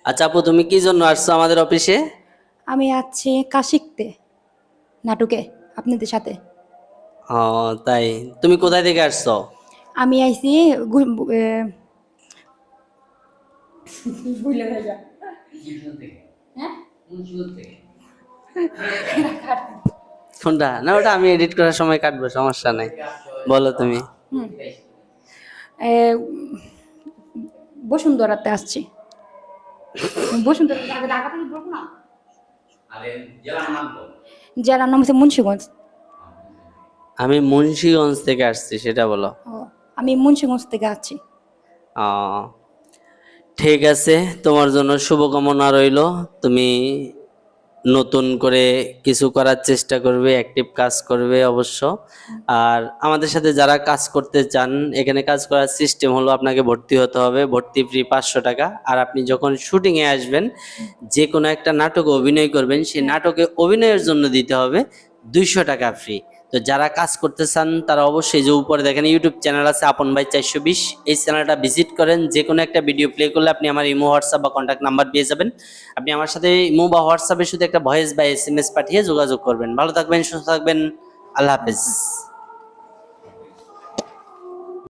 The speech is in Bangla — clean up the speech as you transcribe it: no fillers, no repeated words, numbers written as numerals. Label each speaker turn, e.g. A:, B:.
A: আচ্ছা আপু, তুমি কি জন্য আসছো আমাদের অফিসে?
B: আমি আছি কাজ শিখতে নাটকে আপনাদের সাথে।
A: ও, তাই? তুমি কোথায় থেকে আসছো?
B: আমি আইছি
A: কোনটা? না, ওটা আমি এডিট করার সময় কাটবো, সমস্যা নাই। বলো তুমি।
B: এ, বসুন্ধরাতে আসছি। বসুন্ধরা ঢাকা থেকে বলবো না। জেলার নাম হচ্ছে মুন্সিগঞ্জ।
A: আমি মুন্সিগঞ্জ থেকে আসছি, সেটা বলো।
B: ও, আমি মুন্সিগঞ্জ থেকে আছি।
A: ও, ঠিক আছে। তোমার জন্য শুভকামনা রইলো। তুমি নতুন করে কিছু করার চেষ্টা করবে, অ্যাক্টিভ কাজ করবে অবশ্য। আর আমাদের সাথে যারা কাজ করতে চান, এখানে কাজ করার সিস্টেম হলো আপনাকে ভর্তি হতে হবে, ভর্তি ফ্রি 500 টাকা। আর আপনি যখন শুটিংয়ে আসবেন, যে কোনো একটা নাটকে অভিনয় করবেন, সেই নাটকে অভিনয়ের জন্য দিতে হবে 200 টাকা ফ্রি। তো যারা কাজ করতে চান তারা অবশ্যই যে উপরে দেখেন ইউটিউব চ্যানেল আছে আপন ভাই 420, এই চ্যানেলটা ভিজিট করেন। যে কোনো একটা ভিডিও প্লে করলে আপনি আমার ইমো, হোয়াটসঅ্যাপ বা কন্ট্যাক্ট নাম্বার পেয়ে যাবেন। আপনি আমার সাথে ইমো বা হোয়াটসঅ্যাপে শুধু একটা ভয়েস বা SMS পাঠিয়ে যোগাযোগ করবেন। ভালো থাকবেন, সুস্থ থাকবেন। আল্লাহ হাফেজ।